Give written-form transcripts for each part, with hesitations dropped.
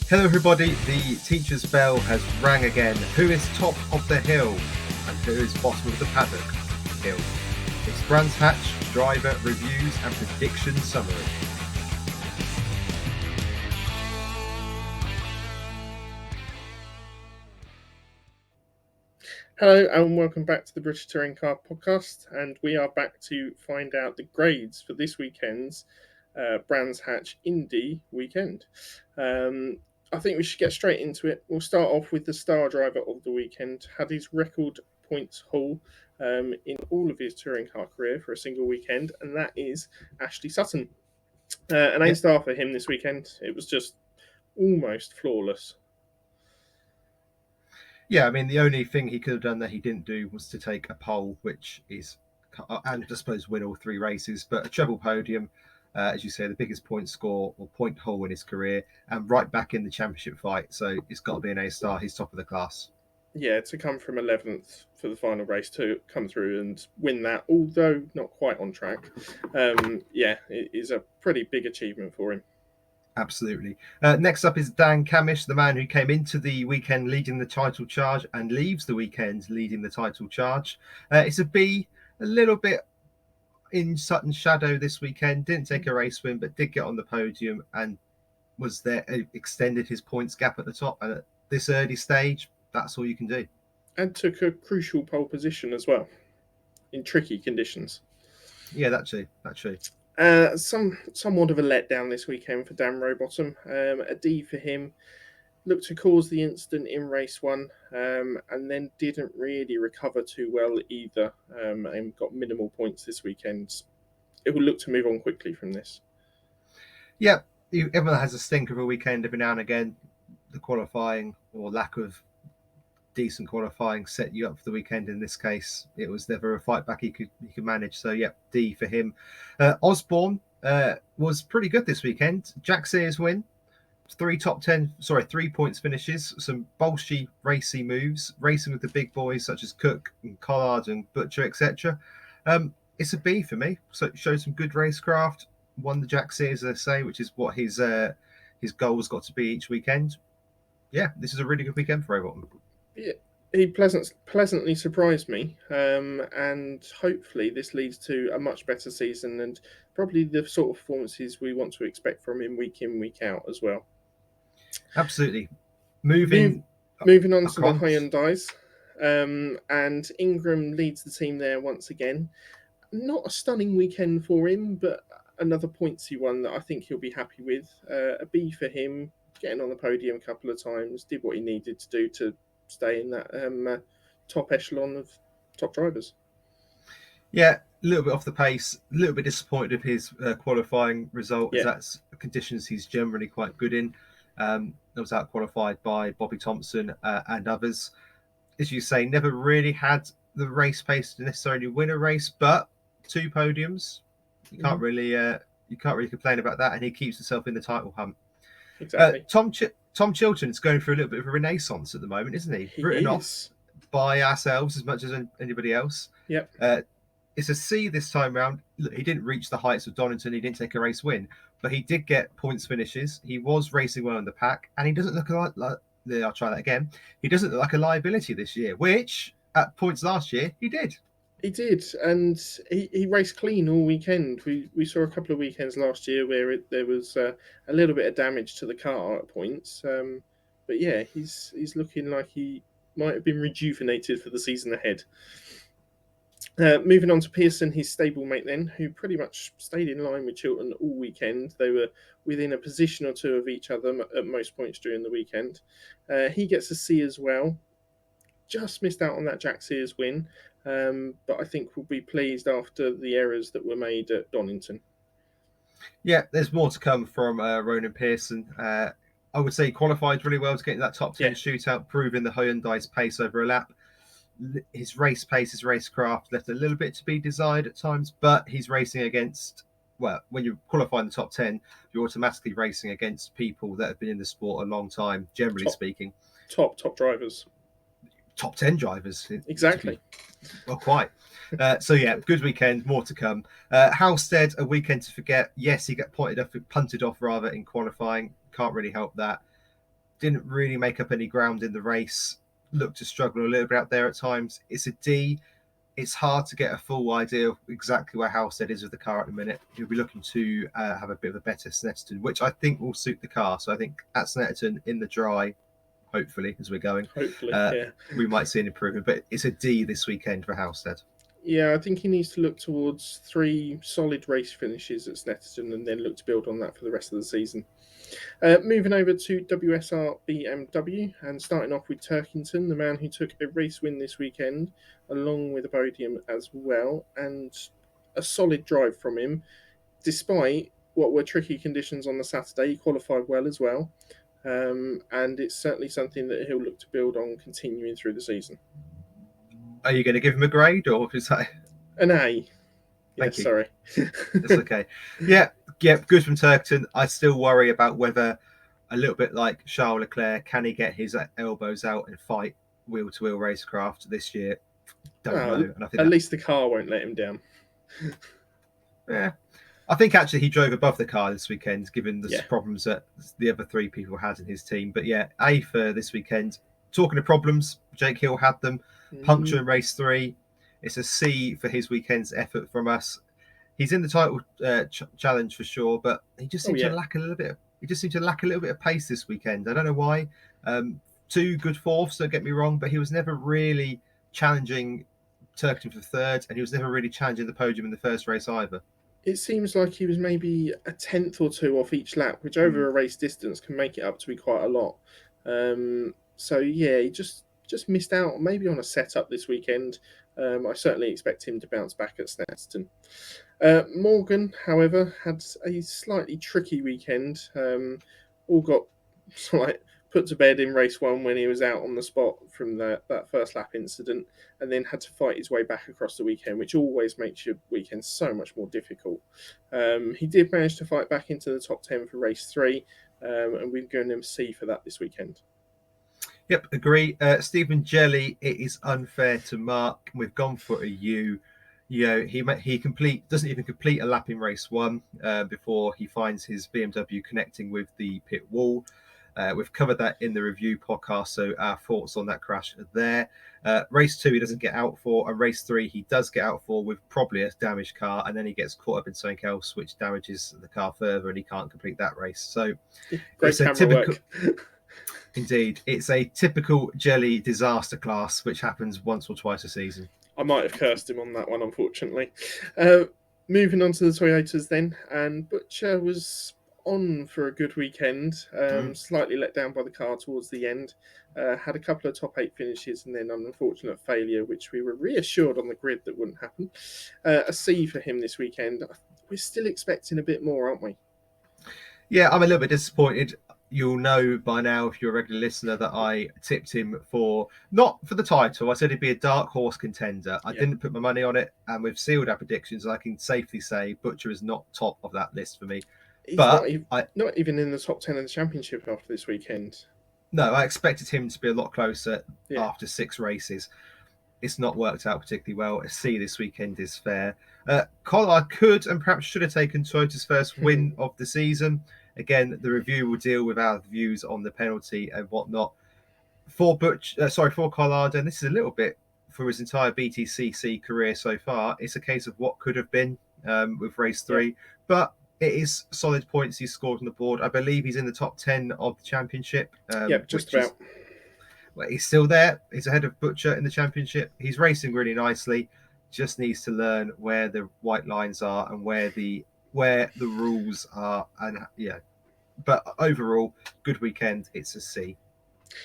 Hello everybody, the teacher's bell has rang again. Who is top of the hill and who is bottom of the paddock hill? It's Brands Hatch driver reviews and prediction summary. Hello and welcome back to the British Touring Car Podcast, and we are back to find out the grades for this weekend's Brands Hatch Indy weekend. I think we should get straight into it. We'll start off with the star driver of the weekend. Had his record points haul in all of his touring car career for a single weekend, and that is Ashley Sutton. An A star for him this weekend. It was just almost flawless. Yeah, I mean, the only thing he could have done that he didn't do was to take a pole, which is, and I suppose win all three races, but a treble podium, as you say, the biggest point score or point haul in his career, and right back in the championship fight. So it's got to be an A star. He's top of the class. Yeah, to come from 11th for the final race to come through and win that, although not quite on track, it is a pretty big achievement for him. Absolutely. Next up is Dan Camish, the man who came into the weekend leading the title charge and leaves the weekend leading the title charge. It's a B, a little bit in Sutton's shadow this weekend. Didn't take a race win, but did get on the podium and was there, extended his points gap at the top. And at this early stage, that's all you can do. And took a crucial pole position as well in tricky conditions. Yeah, that's true. Somewhat of a letdown this weekend for Dan Rowbottom. A D for him. Looked to cause the incident in race one, and then didn't really recover too well either, and got minimal points this weekend. It will look to move on quickly from this. Yeah, everyone has a stink of a weekend every now and again. The qualifying or lack of decent qualifying set you up for the weekend. In this case, it was never a fight back he could manage. So yeah, D for him. Osborne was pretty good this weekend. Jack Sears win, 3 points finishes, some bolshy racy moves, racing with the big boys such as Cook and Collard and Butcher, etc. It's a B for me. So it showed some good racecraft. Won the Jack Sears, as I say, which is what his goal's got to be each weekend. Yeah, this is a really good weekend for Rowbottom. Yeah, he pleasantly surprised me, and hopefully this leads to a much better season and probably the sort of performances we want to expect from him week in, week out as well. Absolutely. Moving on to the Hyundais, and Ingram leads the team there once again. Not a stunning weekend for him, but another pointsy one that I think he'll be happy with. A B for him, getting on the podium a couple of times, did what he needed to do to stay in that top echelon of top drivers. Yeah, a little bit off the pace, a little bit disappointed with his qualifying result, as that's conditions he's generally quite good in. Was out qualified by Bobby Thompson and others. As you say, never really had the race pace to necessarily win a race, but 2 podiums, you can't really complain about that, and he keeps himself in the title hunt. Exactly. Tom Chilton's going through a little bit of a renaissance at the moment, isn't he? Written off by ourselves as much as anybody else. Yep. It's a C this time round. Look, he didn't reach the heights of Donington. He didn't take a race win, but he did get points finishes. He was racing well in the pack, and he doesn't look like I'll try that again. He doesn't look like a liability this year, which at points last year he did. He did, and he raced clean all weekend. We saw a couple of weekends last year where there was a little bit of damage to the car at points. But yeah, he's looking like he might have been rejuvenated for the season ahead. Moving on to Pearson, his stablemate then, who pretty much stayed in line with Chilton all weekend. They were within a position or two of each other at most points during the weekend. He gets a C as well. Just missed out on that Jack Sears win, but I think we'll be pleased after the errors that were made at Donington. Yeah, there's more to come from Ronan Pearson. I would say he qualified really well to get into that top 10 shootout, proving the Hyundai's pace over a lap. His race pace, his racecraft left a little bit to be desired at times, but he's racing against, well, when you qualify in the top 10, you're automatically racing against people that have been in the sport a long time, generally speaking. Top drivers. Top 10 drivers. Exactly. Well, quite. So yeah, good weekend, more to come. Halstead, a weekend to forget. Yes, he got punted off rather in qualifying. Can't really help that. didn't really make up any ground in the race, looked to struggle a little bit out there at times. It's a D. It's hard to get a full idea of exactly where Halstead is with the car at the minute. He'll be looking to have a bit of a better Snetterton, which I think will suit the car. So I think at Snetterton in the dry, hopefully, as we're going, Hopefully. we might see an improvement. But it's a D this weekend for Halstead. Yeah, I think he needs to look towards 3 solid race finishes at Snetterton and then look to build on that for the rest of the season. Moving over to WSR BMW and starting off with Turkington, the man who took a race win this weekend, along with a podium as well, and a solid drive from him, despite what were tricky conditions on the Saturday. He qualified well as well, and it's certainly something that he'll look to build on continuing through the season. Are you going to give him a grade, or is that An A? Thank you. Sorry. It's okay. Yeah, good from Turkington. I still worry about whether, a little bit like Charles Leclerc, can he get his elbows out and fight wheel-to-wheel racecraft this year? Don't know. And I think at least the car won't let him down. Yeah. I think actually he drove above the car this weekend, given the problems that the other 3 people had in his team. But yeah, A for this weekend. Talking of problems, Jake Hill had them. Puncture in race 3. It's a C for his weekend's effort from us. He's in the title challenge for sure, but he just seemed to lack a little bit. He just seemed to lack a little bit of pace this weekend. I don't know why. 2 good fourths, don't get me wrong, but he was never really challenging Turkington for third, and he was never really challenging the podium in the first race either. It seems like he was maybe a tenth or 2 off each lap, which over a race distance can make it up to be quite a lot. So yeah, he just missed out maybe on a setup this weekend. I certainly expect him to bounce back at Snetterton. Morgan, however, had a slightly tricky weekend. All got sort of put to bed in race 1 when he was out on the spot from that first lap incident, and then had to fight his way back across the weekend, which always makes your weekend so much more difficult. He did manage to fight back into the top 10 for race 3, and we've given him C for that this weekend. Yep, agree. Stephen Jelly, it is unfair to Mark. We've gone for a U. You know, he doesn't even complete a lap in race 1 before he finds his BMW connecting with the pit wall. We've covered that in the review podcast, so our thoughts on that crash are there. Race 2, he doesn't get out for, and race 3, he does get out for with probably a damaged car, and then he gets caught up in something else, which damages the car further, and he can't complete that race. So great camera work. Indeed, it's a typical Jelly disaster class, which happens once or twice a season. I might have cursed him on that one, unfortunately. Moving on to the Toyotas then, and Butcher was on for a good weekend, slightly let down by the car towards the end. Had a couple of top 8 finishes and then an unfortunate failure, which we were reassured on the grid that wouldn't happen. A C for him this weekend. We're still expecting a bit more, aren't we? Yeah, I'm a little bit disappointed. You'll know by now, if you're a regular listener, that I tipped him not for the title. I said he'd be a dark horse contender. I didn't put my money on it, and we've sealed our predictions. I can safely say Butcher is not top of that list for me. He's not even in the top 10 of the championship after this weekend. No, I expected him to be a lot closer after 6 races. It's not worked out particularly well. A C this weekend is fair. Collard could and perhaps should have taken Toyota's first win of the season. Again, the review will deal with our views on the penalty and whatnot. For Collard, and this is a little bit for his entire BTCC career so far, it's a case of what could have been with race 3. But it is solid points he's scored on the board. I believe he's in the top 10 of the championship. Just about. He's still there. He's ahead of Butcher in the championship. He's racing really nicely. Just needs to learn where the white lines are and where the rules are. And but overall, good weekend. It's a C.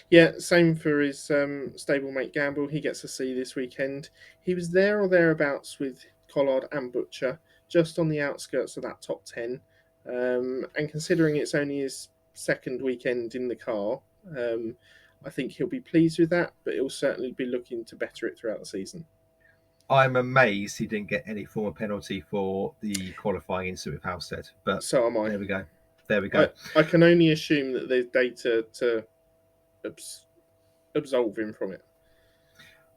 Yeah, same for his stablemate Gamble. He gets a C this weekend. He was there or thereabouts with Collard and Butcher, just on the outskirts of that top 10. And considering it's only his second weekend in the car, I think he'll be pleased with that, but he'll certainly be looking to better it throughout the season. I'm amazed he didn't get any form of penalty for the qualifying incident with Halstead, but so am I. There we go. I can only assume that there's data to absolve him from it.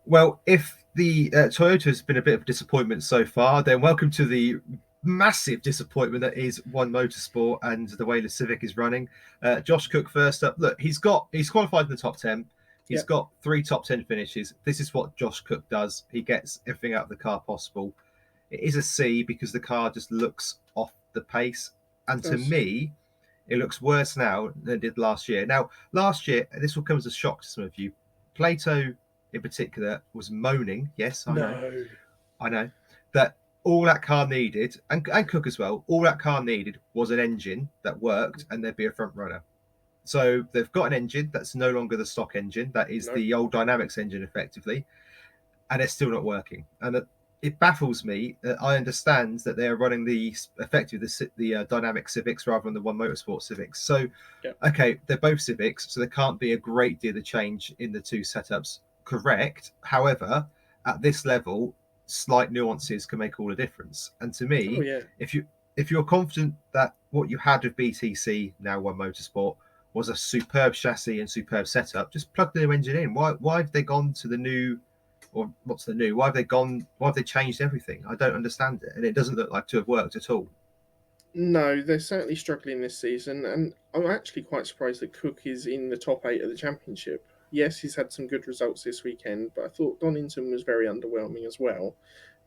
Well, if the Toyota has been a bit of a disappointment so far, then welcome to the massive disappointment that is One Motorsport and the way the Civic is running. Josh Cook first up. Look, he's qualified in the top 10. He's got 3 top 10 finishes. This is what Josh Cook does. He gets everything out of the car possible. It is a C because the car just looks off the pace. And to me, it looks worse now than it did last year. Now, last year, this will come as a shock to some of you. Plato, in particular, was moaning. Yes, I know that all that car needed, and Cook as well, all that car needed was an engine that worked and there'd be a front runner. So they've got an engine that's no longer the stock engine. That is the old Dynamics engine, effectively, and it's still not working. And it baffles me. I understand that they are running the Dynamic Civics rather than the One Motorsport Civics. So, okay, they're both Civics, so there can't be a great deal of change in the two setups. Correct. However, at this level, slight nuances can make all the difference. And to me, if you're confident that what you had with BTC, now One Motorsport, was a superb chassis and superb setup, just plug the new engine in. Why have they gone to the new, or what's the new? Why have they changed everything? I don't understand it, and it doesn't look like to have worked at all. No, they're certainly struggling this season, and I'm actually quite surprised that Cook is in the top 8 of the championship. Yes, he's had some good results this weekend, but I thought Donington was very underwhelming as well.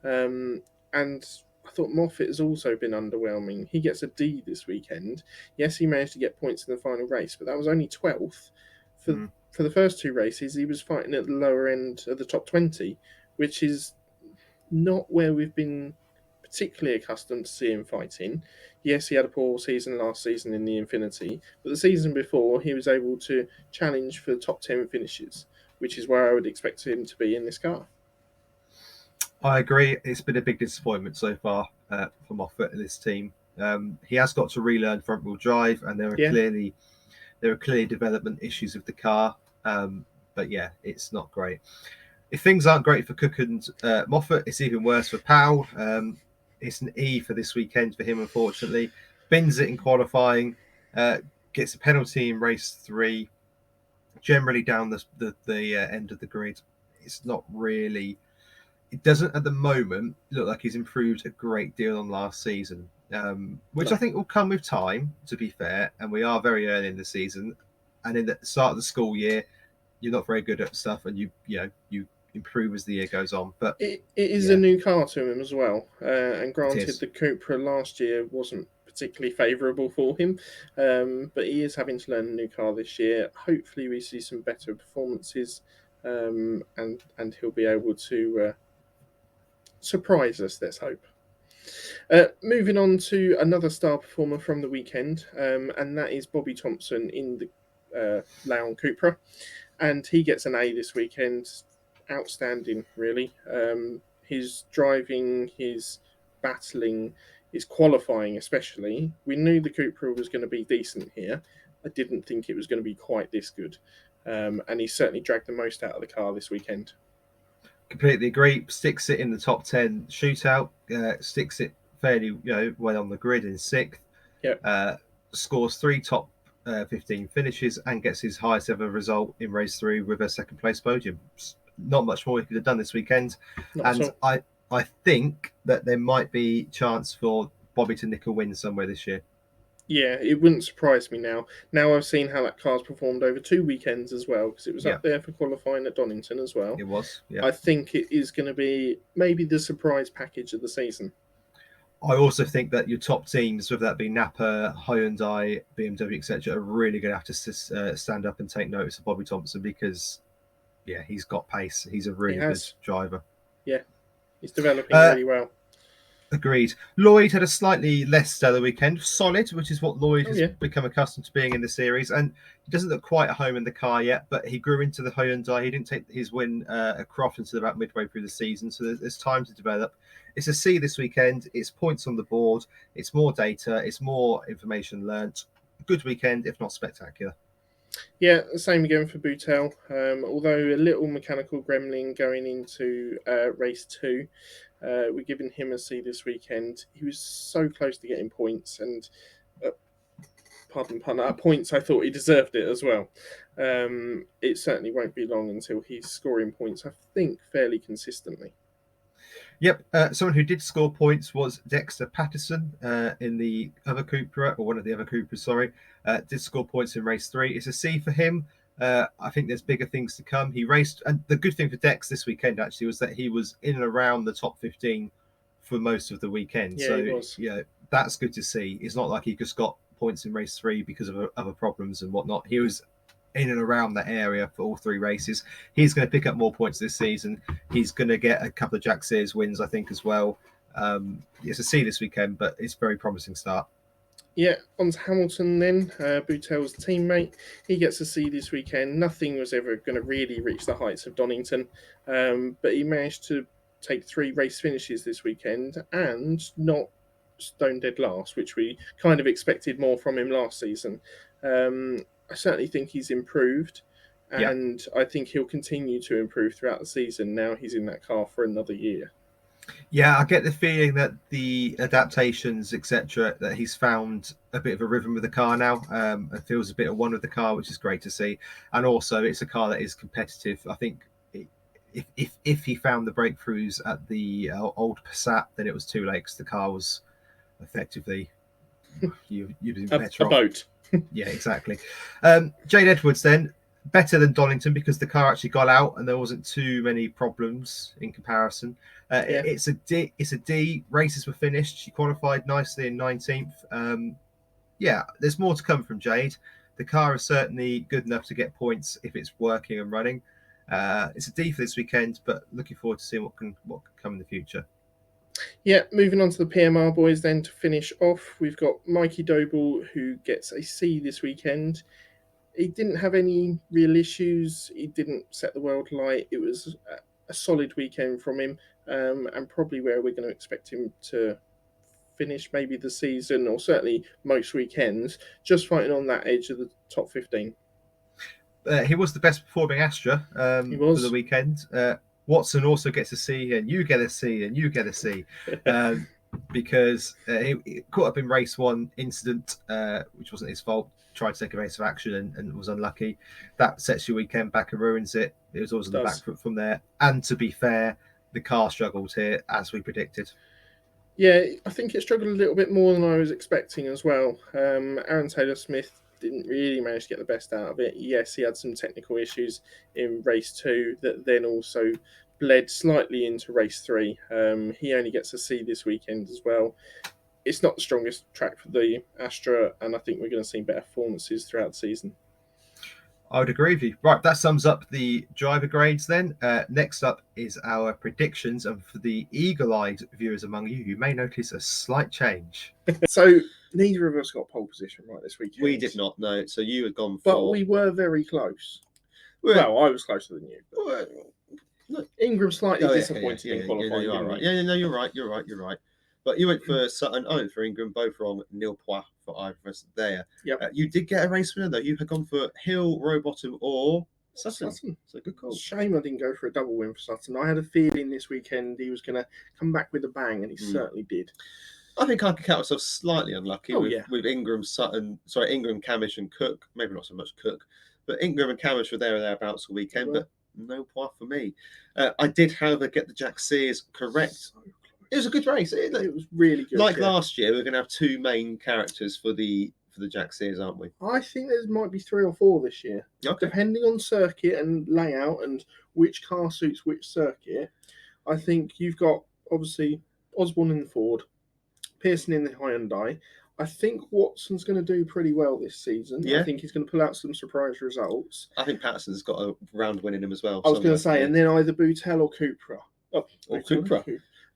And I thought Moffat has also been underwhelming. He gets a D this weekend. Yes, he managed to get points in the final race, but that was only 12th. For the first 2 races, he was fighting at the lower end of the top 20, which is not where we've been particularly accustomed to seeing fighting. Yes, he had a poor season last season in the Infinity, but the season before he was able to challenge for the top 10 finishes, which is where I would expect him to be in this car. I agree. It's been a big disappointment so far for Moffat and this team. He has got to relearn front wheel drive, and there are clearly development issues with the car. But yeah, it's not great. If things aren't great for Cook and Moffat, it's even worse for Powell. It's an E for this weekend for him, unfortunately. Bins it in qualifying, gets a penalty in race 3, generally down the end of the grid. It's not really. It doesn't at the moment look like he's improved a great deal on last season, which I think will come with time, to be fair. And we are very early in the season, and in the start of the school year, you're not very good at stuff, and you improve as the year goes on. But it is a new car to him as well, and granted, the Cupra last year wasn't particularly favourable for him, but he is having to learn a new car this year. Hopefully, we see some better performances, and he'll be able to surprise us. Let's hope. Moving on to another star performer from the weekend, and that is Bobby Thompson in the Leon Cupra, and he gets an A this weekend. Outstanding, really. His driving, his battling, his qualifying, especially. We knew the Cupra was going to be decent here. I didn't think it was going to be quite this good, and he certainly dragged the most out of the car this weekend. Completely agree. Sticks it in the top 10 shootout. Sticks it fairly, well on the grid in 6th. Scores 3 top 15 finishes and gets his highest ever result in race 3 with a 2nd place podium. Not much more he could have done this weekend. And I think that there might be chance for Bobby to nick a win somewhere this year. Yeah, it wouldn't surprise me now. Now I've seen how that car's performed over 2 weekends as well, because it was up there for qualifying at Donington as well. It was, yeah. I think it is going to be maybe the surprise package of the season. I also think that your top teams, whether that be Napa, Hyundai, BMW, etc., are really going to have to stand up and take notice of Bobby Thompson because, he's got pace. He's a really good driver. Yeah, he's developing really well. Agreed. Lloyd had a slightly less stellar weekend. Solid, which is what Lloyd has become accustomed to being in the series. And he doesn't look quite at home in the car yet, but he grew into the Hyundai. He didn't take his win at Croft until about midway through the season. So there's time to develop. It's a C this weekend. It's points on the board. It's more data. It's more information learnt. Good weekend, if not spectacular. Yeah, same again for Boutel. Although a little mechanical gremlin going into race 2. We're giving him a C this weekend. He was so close to getting points, and pardon pun, at points I thought he deserved it as well. It certainly won't be long until he's scoring points, I think, fairly consistently. Yep. Someone who did score points was Dexter Patterson in the other Cupra, or one of the other Cupras, sorry. Did score points in race 3. It's a C for him. I think there's bigger things to come. He raced, and the good thing for Dex this weekend actually was that he was in and around the top 15 for most of the weekend. Yeah, So, he was. yeah, that's good to see. It's not like he just got points in race 3 because of other problems and whatnot. He was in and around that area for all 3 races. He's going to pick up more points this season. He's going to get a couple of Jack Sears wins, I think, as well. It's a C this weekend, but it's a very promising start. Yeah, on to Hamilton then. Boutel's teammate. He gets a C this weekend. Nothing was ever going to really reach the heights of Donington, but he managed to take 3 race finishes this weekend and not stone dead last, which we kind of expected more from him last season. I certainly think he's improved, Yeah. and I think he'll continue to improve throughout the season. Now he's in that car for another year. Yeah, I get the feeling that the adaptations, etc., that he's found a bit of a rhythm with the car now, and feels a bit of one with the car, which is great to see. And also, it's a car that is competitive. I think if he found the breakthroughs at the old Passat, then it was too late because the car was effectively you'd been better A off. boat. Yeah, exactly. Jade Edwards then better than Donington because the car actually got out and there wasn't too many problems in comparison. Yeah. It's a D. It's a D. Races were finished. She qualified nicely in 19th. Yeah, there's more to come from Jade. The car is certainly good enough to get points if it's working and running. It's a D for this weekend, but looking forward to seeing what can come in the future. Yeah, moving on to the PMR boys then to finish off. We've got Mikey Doble, who gets a C this weekend. He didn't have any real issues. He didn't set the world light. It was a solid weekend from him, and probably where we're going to expect him to finish maybe the season, or certainly most weekends, just fighting on that edge of the top 15. He was the best performing Astra He for the was. weekend. Watson also gets a C, and you get a C, and you get a C, because he caught up in race 1 incident, which wasn't his fault. Tried to take a race of action and was unlucky. That sets your weekend back and ruins it. It was always on the back foot from there. And to be fair, the car struggled here as we predicted. Yeah, I think it struggled a little bit more than I was expecting as well. Aaron Taylor-Smith didn't really manage to get the best out of it. Yes, he had some technical issues in race 2 that then also bled slightly into race 3. He only gets a C this weekend as well. It's not the strongest track for the Astra, and I think we're going to see better performances throughout the season. I would agree with you. Right, that sums up the driver grades then. Next up is our predictions, and for the eagle-eyed viewers among you, you may notice a slight change. So neither of us got pole position right this weekend. We did not, no. So you had gone for... But we were very close. Well, I was closer than you. But... No, Ingram slightly disappointed in qualifying. You're right. Yeah, no, you're right. But you went for Sutton, I went for Ingram, both wrong. Nil point for either of us there. Yep. You did get a race winner, though. You had gone for Hill, Rowbottom, or Sutton. So good call. Shame I didn't go for a double win for Sutton. I had a feeling this weekend he was going to come back with a bang, and he certainly did. I think I could count myself slightly unlucky with Ingram, Ingram, Camish, and Cook. Maybe not so much Cook, but Ingram and Camish were there or thereabouts all weekend. But no point for me. I did, however, get the Jack Sears correct. It was a good race. It was really good. Like last year, we're going to have 2 main characters for the Jack Sears, aren't we? I think there might be 3 or 4 this year, depending on circuit and layout and which car suits which circuit. I think you've got obviously Osborne in the Ford, Pearson in the Hyundai. I think Watson's going to do pretty well this season. Yeah. I think he's going to pull out some surprise results. I think Patterson's got a round win in him as well. I was going to say, and then either Boutel or Cupra. Or Cupra.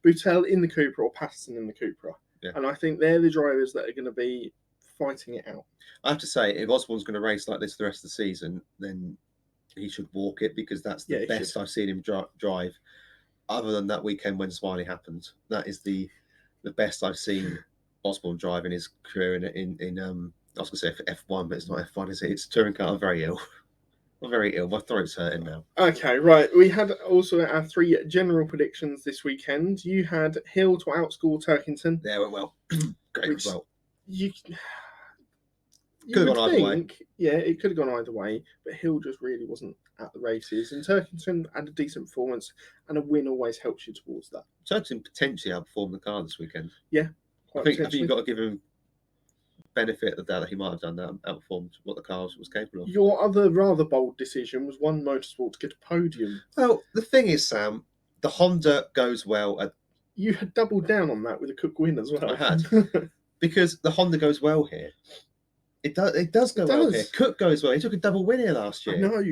Boutel in the Cupra or Patterson in the Cupra. Yeah. And I think they're the drivers that are going to be fighting it out. I have to say, if Osborne's going to race like this the rest of the season, then he should walk it, because that's the best I've seen him drive. Other than that weekend when Smiley happened, that is the best I've seen Osborne drive in his career in I was going to say F1, but it's not F1, is it? It's touring car. I'm very ill. My throat's hurting now. Okay, right. We had also our 3 general predictions this weekend. You had Hill to outscore Turkington. Yeah, went well. Great result. You Could have would gone either way. think, yeah, it could have gone either way, but Hill just really wasn't at the races. And Turkington had a decent performance, and a win always helps you towards that. Turkington potentially outperformed the car this weekend. Yeah, I think you've got to give him benefit of the doubt that he might have done that, outperformed what the car was capable of. Your other rather bold decision was One Motorsport to get a podium. Well, the thing is, Sam, the Honda goes well at. You had doubled down on that with a Cook win as well. I had. Because the Honda goes well here. It does go well here. Cook goes well. He took a double win here last year. I know.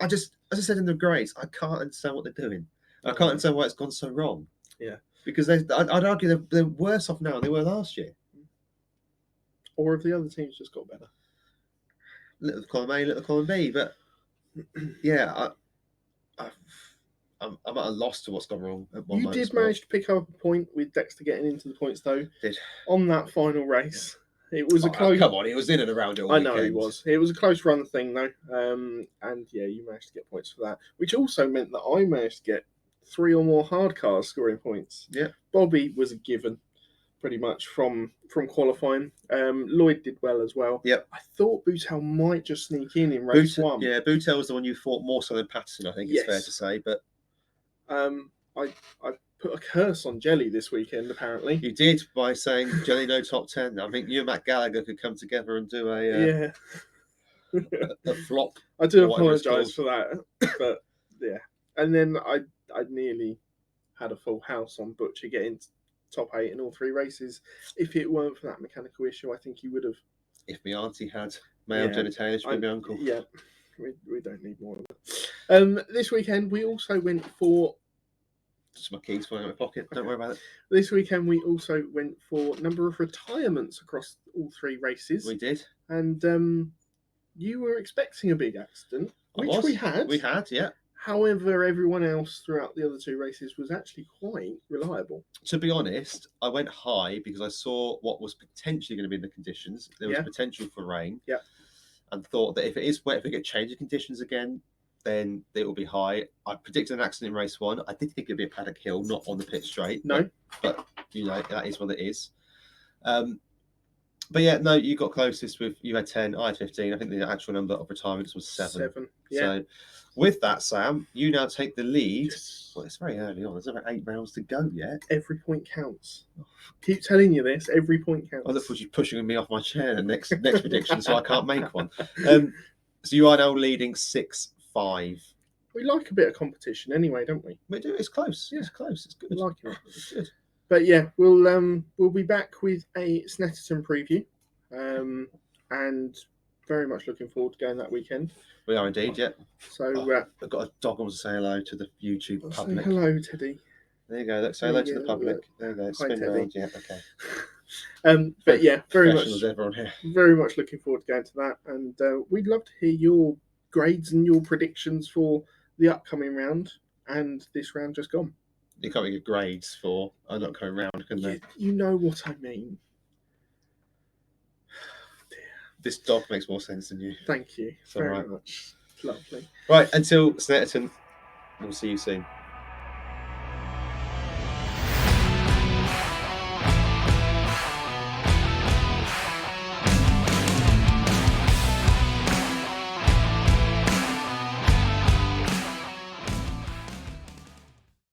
As I said in the grades, I can't understand what they're doing. I can't understand why it's gone so wrong. Yeah. Because I'd argue they're worse off now than they were last year. Or if the other teams just got better. Little column A, little column B. But yeah, I'm at a loss to what's gone wrong at one You did manage to pick up a point with Dexter getting into the points, though. Did. On that final race. It was a close. Come on, he was in and around it all weekend. I know he was. It was a close run thing, though. And yeah, you managed to get points for that, which also meant that I managed to get 3 or more hard cars scoring points. Yeah. Bobby was a given, pretty much from qualifying. Lloyd did well as well. Yep. I thought Boutel might just sneak in race 1. Yeah, Boutel was the one you thought more so than Patterson, I think it's fair to say. But I put a curse on Jelly this weekend, apparently. You did, by saying Jelly no top 10. I think you and Matt Gallagher could come together and do a flop. I do apologise for that, but yeah. And then I nearly had a full house on Butcher getting top 8 in all 3 races. If it weren't for that mechanical issue, I think he would have. If my auntie had male genitalia, she would be my uncle. Yeah, we don't need more of that. This weekend we also went for. Just my keys falling out of my pocket. Don't worry about it. This weekend we also went for a number of retirements across all 3 races. We did. And you were expecting a big accident, which we had. We had, yeah. However, everyone else throughout the other 2 races was actually quite reliable. To be honest, I went high because I saw what was potentially going to be in the conditions. There was potential for rain. Yeah. And thought that if it is wet, if we get change of conditions again, then it will be high. I predicted an accident in race 1. I did think it'd be a paddock hill, not on the pit straight. No. But you know, that is what it is. But yeah, no, you got closest with, you had 10, I had 15. I think the actual number of retirements was 7. 7, yeah. So with that, Sam, you now take the lead. Yes. Well, it's very early on. There's about 8 rounds to go yet. Every point counts. Keep telling you this. Every point counts. I look forward to you pushing me off my chair the next prediction, so I can't make one. So you are now leading 6-5. We like a bit of competition anyway, don't we? We do. It's close. Yeah. It's close. It's good. We like it. It's good. But yeah, we'll be back with a Snetterton preview, and very much looking forward to going that weekend. We are indeed, yeah. So I've got a dog wants to say hello to the YouTube public. Say hello, Teddy. There you go. Let's say hello to the public. There you go. Spin around. Yeah, okay. But yeah, very much everyone here. Very much looking forward to going to that, and we'd love to hear your grades and your predictions for the upcoming round and this round just gone. You can't get grades for I'm not coming round, can they? You know what I mean. This dog makes more sense than you. Thank you very much. Lovely. Right, until Snetterton, we'll see you soon.